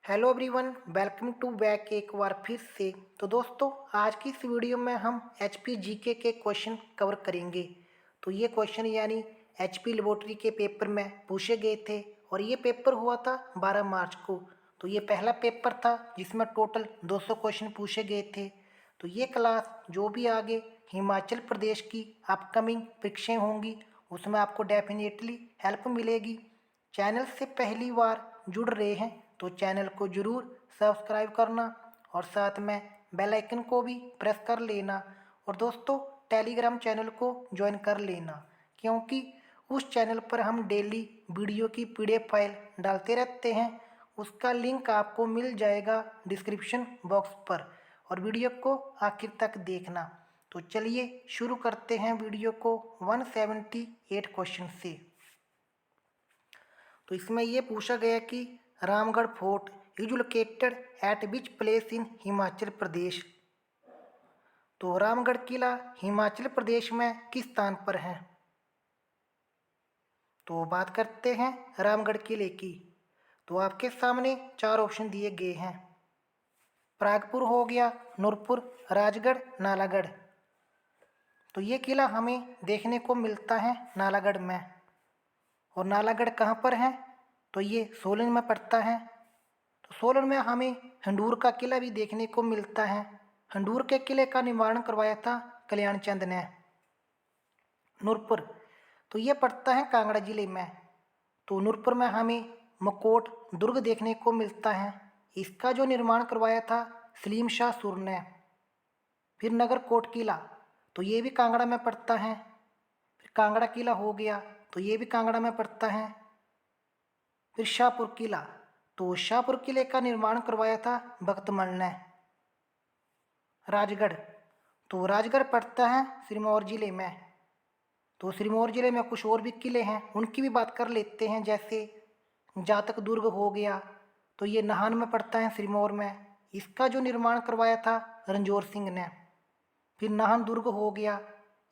Hello everyone, welcome to back एक बार फिर से। तो दोस्तों, आज की इस वीडियो में हम एचपी जीके के क्वेश्चन कवर करेंगे। तो ये क्वेश्चन यानी एचपी लेबोरेटरी के पेपर में पूछे गए थे और ये पेपर हुआ था 12 मार्च को। तो ये पहला पेपर था जिसमें टोटल 200 क्वेश्चन पूछे गए थे। तो ये क्लास जो भी आगे हिमाचल प्रदेश की अपकमिंग परीक्षाएँ होंगी उसमें आपको डेफिनेटली हेल्प मिलेगी। चैनल से पहली बार जुड़ रहे हैं तो चैनल को ज़रूर सब्सक्राइब करना और साथ में बेल आइकन को भी प्रेस कर लेना। और दोस्तों, टेलीग्राम चैनल को ज्वाइन कर लेना, क्योंकि उस चैनल पर हम डेली वीडियो की पीडीएफ फाइल डालते रहते हैं। उसका लिंक आपको मिल जाएगा डिस्क्रिप्शन बॉक्स पर, और वीडियो को आखिर तक देखना। तो चलिए शुरू करते हैं वीडियो को 178 क्वेश्चन से। तो इसमें ये पूछा गया कि Ramgarh fort is located at which place in Himachal Pradesh. तो रामगढ़ किला हिमाचल प्रदेश में किस स्थान पर है। तो बात करते हैं रामगढ़ किले की। तो आपके सामने 4 ऑप्शन दिए गए हैं। प्रागपुर हो गया, नूरपुर, राजगढ़, नालागढ़। तो ये किला हमें देखने को मिलता है नालागढ़ में। और नालागढ़ कहाँ पर है? तो ये सोलन में पड़ता है। तो सोलन में हमें हंडूर का किला भी देखने को मिलता है। हंडूर के किले का निर्माण करवाया था कल्याण चंद ने। नूरपुर तो ये पड़ता है कांगड़ा जिले में। तो नूरपुर में हमें मकोट दुर्ग देखने को मिलता है। इसका जो निर्माण करवाया था सलीम शाह सुर ने। फिर नगर कोट किला, तो ये भी कांगड़ा में पड़ता है। फिर कांगड़ा किला हो गया, तो ये भी कांगड़ा में पड़ता है। फिर शाहपुर किला, तो शाहपुर किले का निर्माण करवाया था भक्तमल ने। राजगढ़, तो राजगढ़ पड़ता है सिरमौर जिले में। तो सिरमौर जिले में कुछ और भी किले हैं, उनकी भी बात कर लेते हैं। जैसे जातक दुर्ग हो गया, तो ये नाहन में पड़ता है सिरमौर में। इसका जो निर्माण करवाया था रणजोर सिंह ने। फिर नाहन दुर्ग हो गया,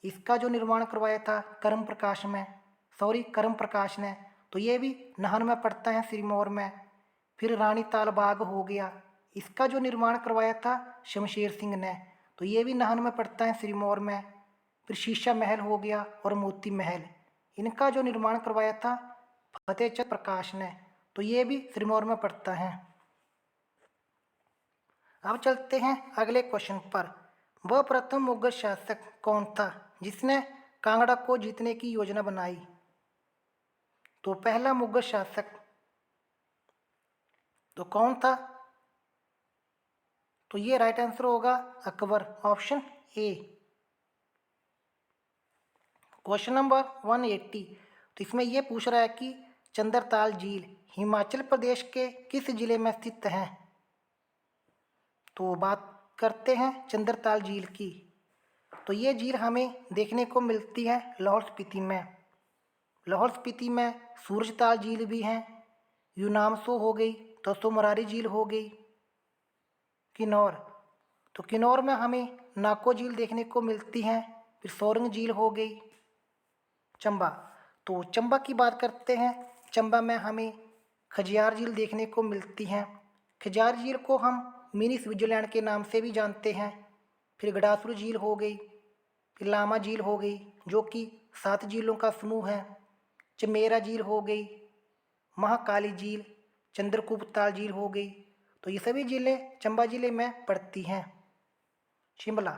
इसका जो निर्माण करवाया था करम प्रकाश ने। तो ये भी नाहन में पड़ता है सिरमौर में। फिर रानी ताल बाग हो गया, इसका जो निर्माण करवाया था शमशेर सिंह ने। तो ये भी नाहन में पड़ता है सिरमौर में। फिर शीशा महल हो गया और मोती महल, इनका जो निर्माण करवाया था फतेहचंद प्रकाश ने। तो ये भी सिरमौर में पड़ता है। अब चलते हैं अगले क्वेश्चन पर। वह प्रथम मुगल शासक कौन था जिसने कांगड़ा को जीतने की योजना बनाई। तो पहला मुगल शासक तो कौन था? तो ये राइट आंसर होगा Akbar, option A. Question number 180। तो इसमें यह पूछ रहा है कि चंद्रताल झील हिमाचल प्रदेश के किस जिले में स्थित है। तो बात करते हैं चंद्रताल झील की। तो ये झील हमें देखने को मिलती है लाहौल स्पीति में। लाहौल स्पीति में सूरजताल झील भी है, यूनामसो हो गई, तसो मरारी झील हो गई। किन्नौर, तो किन्नौर में हमें नाको झील देखने को मिलती है। फिर सोरंग झील हो गई। चंबा, तो चंबा की बात करते हैं। चंबा में हमें खजियार झील देखने को मिलती है। खजियार झील को हम मिनी स्विट्जरलैंड के नाम से भी जानते हैं। फिर गडासुर झील हो गई। फिर लामा झील हो गई, जो कि 7 झीलों का समूह है। चमेरा झील हो गई, महाकाली झील, चंद्रकूपताल झील हो गई। तो ये सभी झीलें चंबा जिले में पड़ती हैं। शिमला,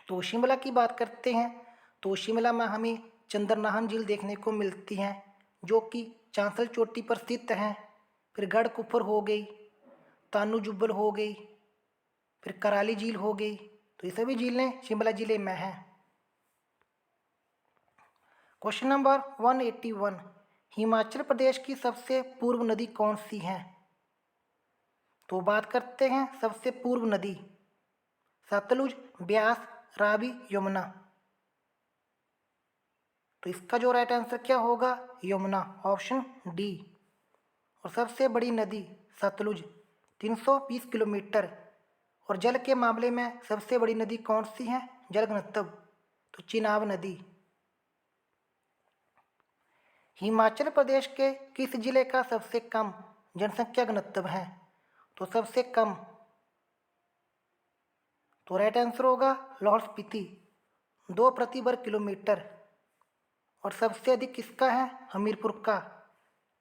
तो शिमला की बात करते हैं। तो शिमला में हमें चंद्रनाहन झील देखने को मिलती है, जो कि चांसल चोटी पर स्थित है। फिर गढ़ कुफर हो गई, तानू जुब्बल हो गई, फिर कराली झील हो गई। तो ये सभी झीलें शिमला जिले में हैं। Question number 181। हिमाचल प्रदेश की सबसे पूर्व नदी कौन सी है। तो बात करते हैं सबसे पूर्व नदी। सतलुज, ब्यास, रावी, यमुना। तो इसका जो राइट आंसर क्या होगा? Yamuna, option D. और सबसे बड़ी नदी सतलुज 320 किलोमीटर। और जल के मामले में सबसे बड़ी नदी कौन सी है? जल घनत्व, तो चिनाब नदी। हिमाचल प्रदेश के किस जिले का सबसे कम जनसंख्या घनत्व है। तो सबसे कम, तो राइट आंसर होगा लाहौल स्पीति 2 प्रति वर्ग किलोमीटर। और सबसे अधिक किसका है? हमीरपुर का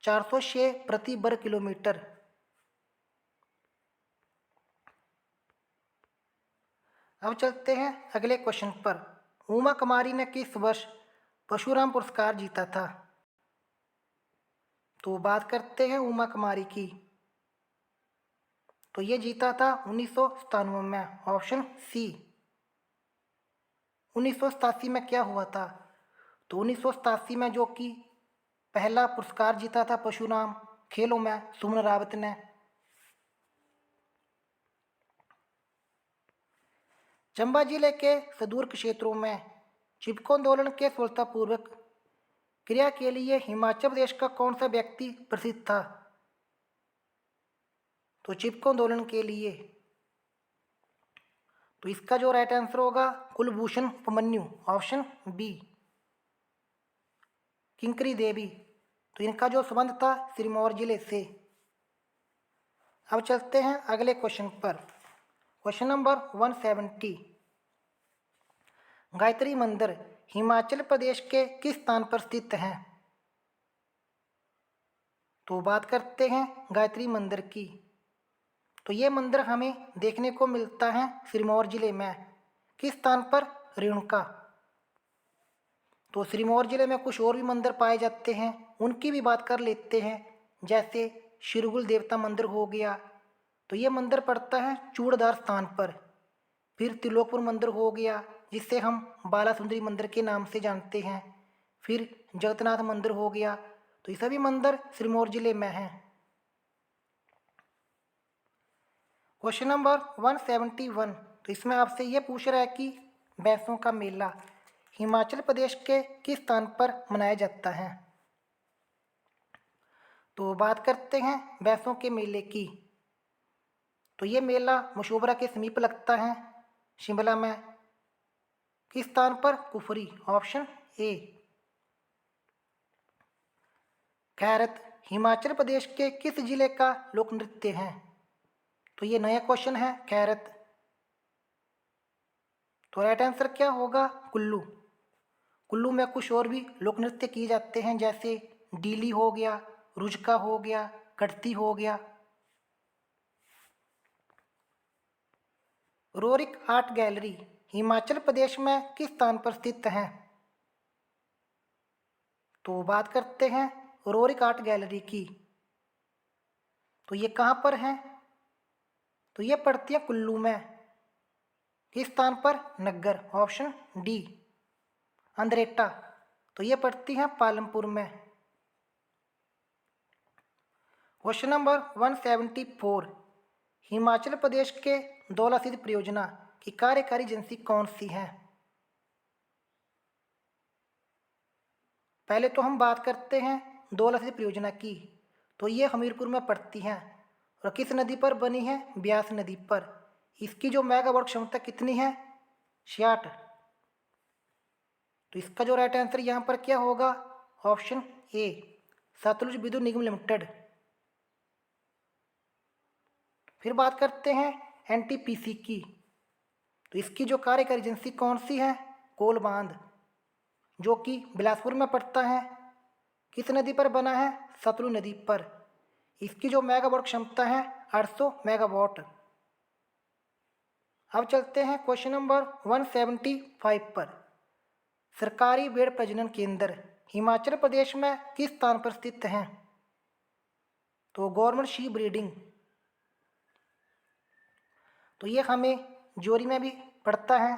406 प्रति वर्ग किलोमीटर। अब चलते हैं अगले क्वेश्चन पर। उमा कुमारी ने किस वर्ष परशुराम पुरस्कार जीता था? तो बात करते हैं उमा कुमारी की। तो ये जीता था 1997 में, ऑप्शन सी। 1987 में क्या हुआ था? तो 1987 में जो कि पहला पुरस्कार जीता था परशुराम खेलों में सुमन रावत ने। चंबा जिले के सुदूर क्षेत्रों में चिपको आंदोलन के सफलतापूर्वक क्रिया के लिए हिमाचल प्रदेश का कौन सा व्यक्ति प्रसिद्ध था? तो चिपको आंदोलन के लिए, तो इसका जो राइट आंसर होगा कुलभूषण उपमन्यु, ऑप्शन बी। किंकरी देवी, तो इनका जो संबंध था सिरमौर जिले से। अब चलते हैं अगले क्वेश्चन पर। Question number 170। गायत्री मंदिर हिमाचल प्रदेश के किस स्थान पर स्थित है? तो बात करते हैं गायत्री मंदिर की। तो ये मंदिर हमें देखने को मिलता है सिरमौर जिले में। किस स्थान पर? रेणुका। तो सिरमौर जिले में कुछ और भी मंदिर पाए जाते हैं, उनकी भी बात कर लेते हैं। जैसे शिरगुल देवता मंदिर हो गया, तो ये मंदिर पड़ता है चूड़दार स्थान पर। फिर त्रिलोकपुर मंदिर हो गया, जिसे हम बाला सुंदरी मंदिर के नाम से जानते हैं। फिर जगन्नाथ मंदिर हो गया। तो ये सभी मंदिर सिरमौर जिले में हैं। Question number 171। तो इसमें आपसे ये पूछ रहा है कि भैंसों का मेला हिमाचल प्रदेश के किस स्थान पर मनाया जाता है? तो बात करते हैं भैंसों के मेले की। तो ये मेला मशोबरा के समीप लगता है, शिमला में। किस स्थान पर? Kufri, option A. खैरत हिमाचल प्रदेश के किस जिले का लोक नृत्य है? तो ये नया क्वेश्चन है, खैरत। तो राइट आंसर क्या होगा? कुल्लू। कुल्लू में कुछ और भी लोक नृत्य किए जाते हैं, जैसे डीली हो गया, रुजका हो गया, कटती हो गया। Roerich art gallery Himachal Pradesh में किस स्थान पर स्थित है? तो बात करते हैं रोरिक आर्ट गैलरी की। तो ये कहाँ पर है? तो ये पड़ती है कुल्लू में। किस स्थान पर? Naggar, option D. अंद्रेटा, तो ये पड़ती है पालमपुर में। Question number 174। हिमाचल प्रदेश के धौला सिद्ध परियोजना की कार्यकारी एजेंसी कौन सी है? पहले तो हम बात करते हैं धौला सिद्ध परियोजना की। तो ये हमीरपुर में पड़ती है और किस नदी पर बनी है? ब्यास नदी पर। इसकी जो मेगावाट क्षमता कितनी है? 66। तो इसका जो राइट आंसर यहाँ पर क्या होगा? ऑप्शन ए, सतलुज विद्युत निगम लिमिटेड। फिर बात करते हैं एनटीपीसी की। तो इसकी जो कार्यकारी एजेंसी कौन सी है? कोल बांध, जो कि बिलासपुर में पड़ता है। किस नदी पर बना है? सतलुज नदी पर। इसकी जो मेगावाट क्षमता है 800 मेगावाट। अब चलते हैं क्वेश्चन नंबर 175 पर। सरकारी भेड़ प्रजनन केंद्र हिमाचल प्रदेश में किस स्थान पर स्थित हैं? तो गवर्नमेंट शीप ब्रीडिंग, तो ये हमें जोरी में भी पड़ता है,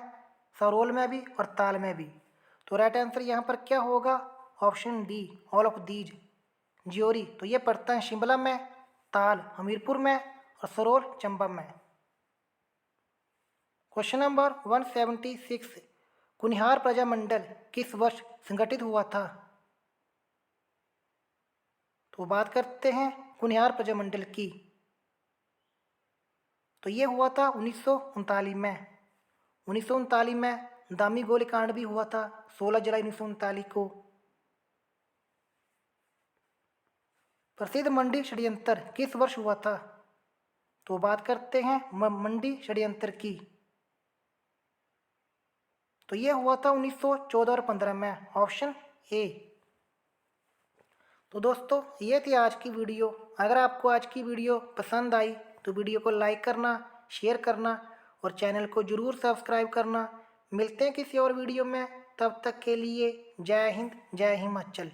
सरोल में भी और ताल में भी। तो राइट आंसर यहाँ पर क्या होगा? Option D, all of these. Jury, तो ये पड़ता है शिमला में, ताल हमीरपुर में और सरोल चंबा में। Question number 176। कुनिहार प्रजामंडल किस वर्ष संगठित हुआ था? तो बात करते हैं कुनिहार प्रजामंडल की। तो ये हुआ था 1939 में। 1939 में दामी गोलीकांड भी हुआ था 16 जुलाई 1939 को। प्रसिद्ध मंडी षड्यंत्र किस वर्ष हुआ था? तो बात करते हैं मंडी षड्यंत्र की। तो ये हुआ था 1914 और 15 में, ऑप्शन ए। तो दोस्तों ये थी आज की वीडियो। अगर आपको आज की वीडियो पसंद आई तो वीडियो को लाइक करना, शेयर करना और चैनल को ज़रूर सब्सक्राइब करना। मिलते हैं किसी और वीडियो में, तब तक के लिए जय हिंद, जय हिमाचल।